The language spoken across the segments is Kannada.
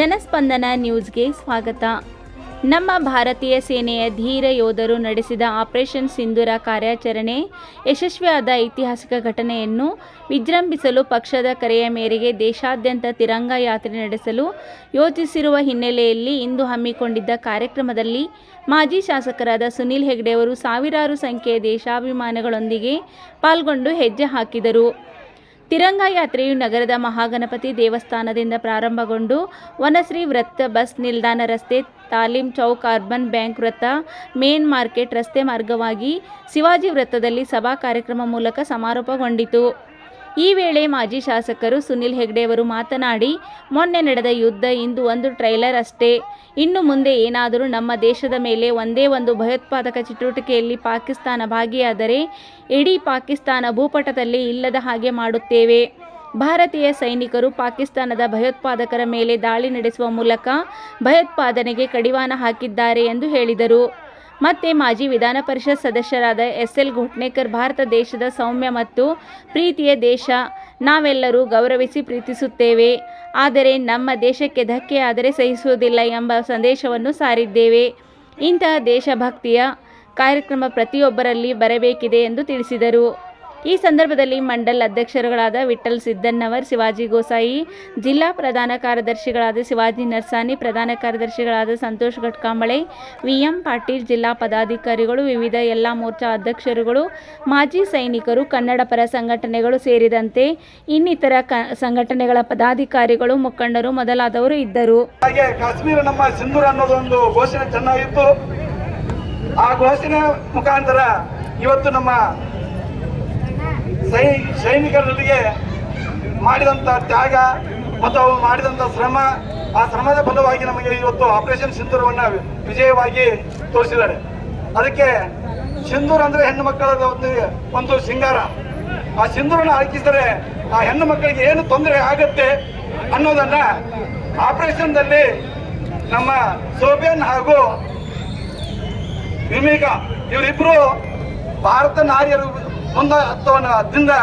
ಜನಸ್ಪಂದನ ನ್ಯೂಸ್ಗೆ ಸ್ವಾಗತ. ನಮ್ಮ ಭಾರತೀಯ ಸೇನೆಯ ಧೀರ ಯೋಧರು ನಡೆಸಿದ ಆಪರೇಷನ್ ಸಿಂಧೂರ ಕಾರ್ಯಾಚರಣೆ ಯಶಸ್ವಿಯಾದ ಐತಿಹಾಸಿಕ ಘಟನೆಯನ್ನು ವಿಜೃಂಭಿಸಲು ಪಕ್ಷದ ಕರೆಯ ಮೇರೆಗೆ ದೇಶಾದ್ಯಂತ ತಿರಂಗ ಯಾತ್ರೆ ನಡೆಸಲು ಯೋಜಿಸಿರುವ ಹಿನ್ನೆಲೆಯಲ್ಲಿ ಇಂದು ಹಮ್ಮಿಕೊಂಡಿದ್ದ ಕಾರ್ಯಕ್ರಮದಲ್ಲಿ ಮಾಜಿ ಶಾಸಕರಾದ ಸುನಿಲ್ ಹೆಗ್ಡೆ ಅವರು ಸಾವಿರಾರು ಸಂಖ್ಯೆಯ ದೇಶಾಭಿಮಾನಿಗಳೊಂದಿಗೆ ಪಾಲ್ಗೊಂಡು ಹೆಜ್ಜೆ ಹಾಕಿದರು. ತಿರಂಗ ಯಾತ್ರೆಯು ನಗರದ ಮಹಾಗಣಪತಿ ದೇವಸ್ಥಾನದಿಂದ ಪ್ರಾರಂಭಗೊಂಡು ವನಶ್ರೀ ವೃತ್ತ, ಬಸ್ ನಿಲ್ದಾಣ ರಸ್ತೆ, ತಾಲೀಂ ಚೌಕ್, ಅರ್ಬನ್ ಬ್ಯಾಂಕ್ ವೃತ್ತ, ಮೇನ್ ಮಾರ್ಕೆಟ್ ರಸ್ತೆ ಮಾರ್ಗವಾಗಿ ಶಿವಾಜಿ ವೃತ್ತದಲ್ಲಿ ಸಭಾ ಕಾರ್ಯಕ್ರಮ ಮೂಲಕ ಸಮಾರೋಪಗೊಂಡಿತು. ಈ ವೇಳೆ ಮಾಜಿ ಶಾಸಕರು ಸುನಿಲ್ ಹೆಗ್ಡೆ ಅವರು ಮಾತನಾಡಿ, ಮೊನ್ನೆ ನಡೆದ ಯುದ್ಧ ಇಂದು ಒಂದು ಟ್ರೈಲರ್ ಅಷ್ಟೇ. ಇನ್ನು ಮುಂದೆ ಏನಾದರೂ ನಮ್ಮ ದೇಶದ ಮೇಲೆ ಒಂದೇ ಒಂದು ಭಯೋತ್ಪಾದಕ ಚಟುವಟಿಕೆಯಲ್ಲಿ ಪಾಕಿಸ್ತಾನ ಭಾಗಿಯಾದರೆ ಇಡೀ ಪಾಕಿಸ್ತಾನ ಭೂಪಟದಲ್ಲಿ ಇಲ್ಲದ ಹಾಗೆ ಮಾಡುತ್ತೇವೆ. ಭಾರತೀಯ ಸೈನಿಕರು ಪಾಕಿಸ್ತಾನದ ಭಯೋತ್ಪಾದಕರ ಮೇಲೆ ದಾಳಿ ನಡೆಸುವ ಮೂಲಕ ಭಯೋತ್ಪಾದನೆಗೆ ಕಡಿವಾಣ ಹಾಕಿದ್ದಾರೆ ಎಂದು ಹೇಳಿದರು. ಮತ್ತೆ ಮಾಜಿ ವಿಧಾನ ಪರಿಷತ್ ಸದಸ್ಯರಾದ ಎಸ್.ಎಲ್. ಘೋಟ್ನೇಕರ್, ಭಾರತ ದೇಶದ ಸೌಮ್ಯ ಮತ್ತು ಪ್ರೀತಿಯ ದೇಶ, ನಾವೆಲ್ಲರೂ ಗೌರವಿಸಿ ಪ್ರೀತಿಸುತ್ತೇವೆ. ಆದರೆ ನಮ್ಮ ದೇಶಕ್ಕೆ ಧಕ್ಕೆ ಆದರೆ ಸಹಿಸುವುದಿಲ್ಲ ಎಂಬ ಸಂದೇಶವನ್ನು ಸಾರಿದ್ದೇವೆ. ಇಂತಹ ದೇಶಭಕ್ತಿಯ ಕಾರ್ಯಕ್ರಮ ಪ್ರತಿಯೊಬ್ಬರಲ್ಲಿ ಬರಬೇಕಿದೆ ಎಂದು ತಿಳಿಸಿದರು. ಈ ಸಂದರ್ಭದಲ್ಲಿ ಮಂಡಲ್ ಅಧ್ಯಕ್ಷರುಗಳಾದ ವಿಠ್ಠಲ್ ಸಿದ್ದಣ್ಣವರ್, ಶಿವಾಜಿ ಗೋಸಾಯಿ, ಜಿಲ್ಲಾ ಪ್ರಧಾನ ಕಾರ್ಯದರ್ಶಿಗಳಾದ ಶಿವಾಜಿ ನರ್ಸಾನಿ, ಪ್ರಧಾನ ಕಾರ್ಯದರ್ಶಿಗಳಾದ ಸಂತೋಷ್ ಘಟ್ಕಾಂಬಳೆ, ವಿ.ಎಂ. ಪಾಟೀಲ್, ಜಿಲ್ಲಾ ಪದಾಧಿಕಾರಿಗಳು, ವಿವಿಧ ಎಲ್ಲ ಮೋರ್ಚಾ ಅಧ್ಯಕ್ಷರುಗಳು, ಮಾಜಿ ಸೈನಿಕರು, ಕನ್ನಡ ಪರ ಸಂಘಟನೆಗಳು ಸೇರಿದಂತೆ ಇನ್ನಿತರ ಸಂಘಟನೆಗಳ ಪದಾಧಿಕಾರಿಗಳು, ಮುಖಂಡರು ಮೊದಲಾದವರು ಇದ್ದರು. ಹಾಗೆ ಕಾಶ್ಮೀರ ನಮ್ಮ ಸಿಂಧೂರ ಅನ್ನೋದೊಂದು ಘೋಷಣೆ ಚೆನ್ನಾಗಿತ್ತು. ಆ ಘೋಷಣೆ ಮುಖಾಂತರ ಇವತ್ತು ನಮ್ಮ ಸೈನಿಕರೊಂದಿಗೆ ಮಾಡಿದಂಥ ತ್ಯಾಗ ಮತ್ತು ಅವರು ಮಾಡಿದಂಥ ಶ್ರಮ, ಆ ಶ್ರಮದ ಫಲವಾಗಿ ನಮಗೆ ಇವತ್ತು ಆಪರೇಷನ್ ಸಿಂಧೂರವನ್ನು ವಿಜಯವಾಗಿ ತೋರಿಸಿದ್ದಾರೆ. ಅದಕ್ಕೆ ಸಿಂಧೂರ ಅಂದರೆ ಹೆಣ್ಣು ಮಕ್ಕಳ ಒಂದು ಸಿಂಗಾರ. ಆ ಸಿಂಧೂರನ್ನು ಹಾಕಿಸಿದರೆ ಆ ಹೆಣ್ಣು ಮಕ್ಕಳಿಗೆ ಏನು ತೊಂದರೆ ಆಗುತ್ತೆ ಅನ್ನೋದನ್ನ ಆಪರೇಷನ್ದಲ್ಲಿ ನಮ್ಮ ಸೋಬಿಯನ್ ಹಾಗೂ ವಿಮಿಕಾ ಇವರಿಬ್ಬರು ಭಾರತ ನಾರಿಯರು ಮುಂದಾಟದಿಂದ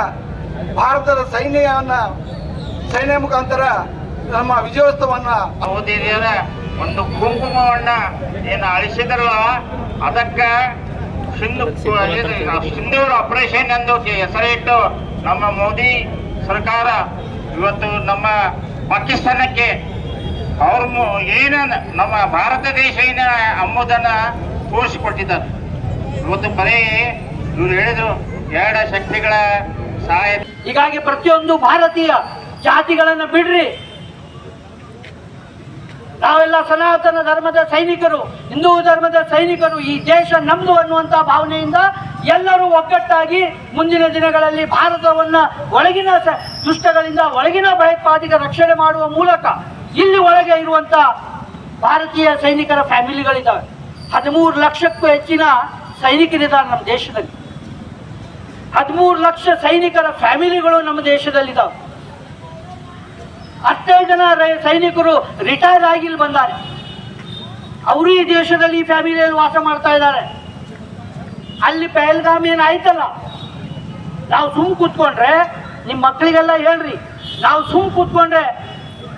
ಭಾರತದ ಸೈನ್ಯ ಮುಖಾಂತರ ನಮ್ಮ ವಿಜಯೋತ್ಸವನ್ನ ಮೋದಿಯವರ ಒಂದು ಕುಂಕುಮವನ್ನ ಏನು ಅಳಿಸಿದ್ರಲ್ಲ, ಅದಕ್ಕ ಸಿಂಧೂರ ಆಪರೇಷನ್ ಎಂದು ಹೆಸರಿಟ್ಟು ನಮ್ಮ ಮೋದಿ ಸರ್ಕಾರ ಇವತ್ತು ನಮ್ಮ ಪಾಕಿಸ್ತಾನಕ್ಕೆ ಅವ್ರ ಏನ ನಮ್ಮ ಭಾರತ ದೇಶ ಏನ ಅಂಬುದನ್ನ ತೋರಿಸಿಕೊಟ್ಟಿದ್ದಾರೆ. ಇವತ್ತು ಬರೀ ಇವ್ರು ಹೇಳಿದ್ರು ಎರಡು ಶಕ್ತಿಗಳ ಸಹಾಯ. ಹೀಗಾಗಿ ಪ್ರತಿಯೊಂದು ಭಾರತೀಯ ಜಾತಿಗಳನ್ನ ಬಿಡ್ರಿ, ನಾವೆಲ್ಲ ಸನಾತನ ಧರ್ಮದ ಸೈನಿಕರು, ಹಿಂದೂ ಧರ್ಮದ ಸೈನಿಕರು, ಈ ದೇಶ ನಮ್ದು ಅನ್ನುವಂತ ಭಾವನೆಯಿಂದ ಎಲ್ಲರೂ ಒಗ್ಗಟ್ಟಾಗಿ ಮುಂದಿನ ದಿನಗಳಲ್ಲಿ ಭಾರತವನ್ನ ಒಳಗಿನ ದುಷ್ಟಗಳಿಂದ, ಒಳಗಿನ ಭಯೋತ್ಪಾದಕ ರಕ್ಷಣೆ ಮಾಡುವ ಮೂಲಕ ಇಲ್ಲಿ ಒಳಗೆ ಇರುವಂತ ಭಾರತೀಯ ಸೈನಿಕರ ಫ್ಯಾಮಿಲಿಗಳಿದ್ದಾವೆ. 13 ಲಕ್ಷಕ್ಕೂ ಹೆಚ್ಚಿನ ಸೈನಿಕರಿದ್ದಾರೆ ನಮ್ಮ ದೇಶದಲ್ಲಿ. 13 ಲಕ್ಷ ಸೈನಿಕರ ಫ್ಯಾಮಿಲಿಗಳು ನಮ್ಮ ದೇಶದಲ್ಲಿದ್ದಾವೆ. 15 ಜನ ಸೈನಿಕರು ರಿಟೈರ್ ಆಗಿ ಇಲ್ಲಿ ಬಂದ್ದಾರೆ. ಅವರು ಈ ದೇಶದಲ್ಲಿ ಫ್ಯಾಮಿಲಿಯಲ್ಲಿ ವಾಸ ಮಾಡ್ತಾ ಇದ್ದಾರೆ. ಅಲ್ಲಿ ಪಹಲ್ಗಾಮ್ ಏನಾಯ್ತಲ್ಲ, ನಾವು ಸುಮ್ ಕೂತ್ಕೊಂಡ್ರೆ, ನಿಮ್ಮ ಮಕ್ಕಳಿಗೆಲ್ಲ ಹೇಳ್ರಿ, ನಾವು ಸುಮ್ ಕೂತ್ಕೊಂಡ್ರೆ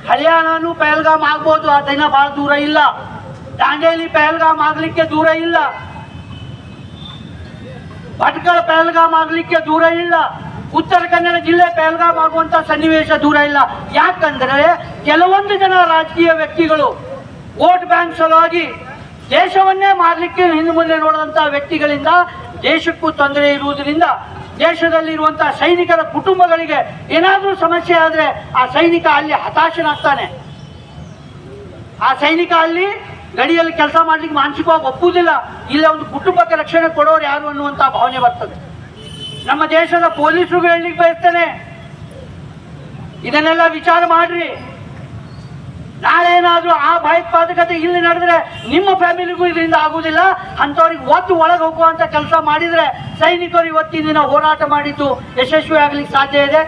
ಹರಿಯಾಣನೂ ಪಹಲ್ಗಾಮ್ ಆಗ್ಬೋದು, ಆ ದಿನ ಭಾಳ ದೂರ ಇಲ್ಲ. ದಾಂಡೇಲಿ ಪಹಲ್ಗಾಮ್ ಆಗ್ಲಿಕ್ಕೆ ದೂರ ಇಲ್ಲ. ಭಟ್ಕಳ ಪಹಲ್ಗಾಮ್ ಆಗ್ಲಿಕ್ಕೆ ದೂರ ಇಲ್ಲ. ಉತ್ತರ ಕನ್ನಡ ಜಿಲ್ಲೆ ಪಹಲ್ಗಾಮ್ ಆಗುವಂತ ಸನ್ನಿವೇಶ ದೂರ ಇಲ್ಲ. ಯಾಕಂದ್ರೆ ಕೆಲವೊಂದು ಜನ ರಾಜಕೀಯ ವ್ಯಕ್ತಿಗಳು ವೋಟ್ ಬ್ಯಾಂಕ್ ಸಲುವಾಗಿ ದೇಶವನ್ನೇ ಮಾರಲಿಕ್ಕೆ ಹಿಂದೆ ಮುಂದೆ ನೋಡಿದಂತ ವ್ಯಕ್ತಿಗಳಿಂದ ದೇಶಕ್ಕೂ ತೊಂದರೆ ಇರುವುದರಿಂದ ದೇಶದಲ್ಲಿರುವಂತಹ ಸೈನಿಕರ ಕುಟುಂಬಗಳಿಗೆ ಏನಾದರೂ ಸಮಸ್ಯೆ ಆದರೆ ಆ ಸೈನಿಕ ಅಲ್ಲಿ ಹತಾಶನಾಗ್ತಾನೆ. ಆ ಸೈನಿಕ ಅಲ್ಲಿ ಗಡಿಯಲ್ಲಿ ಕೆಲಸ ಮಾಡ್ಲಿಕ್ಕೆ ಮಾನಸಿಕವಾಗಿ ಒಪ್ಪುವುದಿಲ್ಲ. ಇಲ್ಲ ಒಂದು ಕುಟುಂಬಕ್ಕೆ ರಕ್ಷಣೆ ಕೊಡೋರು ಯಾರು ಅನ್ನುವಂಥ ಭಾವನೆ ಬರ್ತದೆ. ನಮ್ಮ ದೇಶದ ಪೊಲೀಸರು ಹೇಳಲಿಕ್ಕೆ ಬಯಸ್ತೇನೆ, ಇದನ್ನೆಲ್ಲ ವಿಚಾರ ಮಾಡ್ರಿ. ನಾಳೆ ಏನಾದರೂ ಆ ಭಯೋತ್ಪಾದಕತೆ ಇಲ್ಲಿ ನಡೆದ್ರೆ ನಿಮ್ಮ ಫ್ಯಾಮಿಲಿಗೂ ಇದರಿಂದ ಆಗುವುದಿಲ್ಲ. ಅಂಥವ್ರಿಗೆ ಒತ್ತು ಒಳಗೆ ಹೋಗುವಂಥ ಕೆಲಸ ಮಾಡಿದರೆ ಸೈನಿಕರು ಇವತ್ತಿನ ದಿನ ಹೋರಾಟ ಮಾಡಿದ್ದು ಯಶಸ್ವಿ ಆಗ್ಲಿಕ್ಕೆ ಸಾಧ್ಯ ಇದೆ.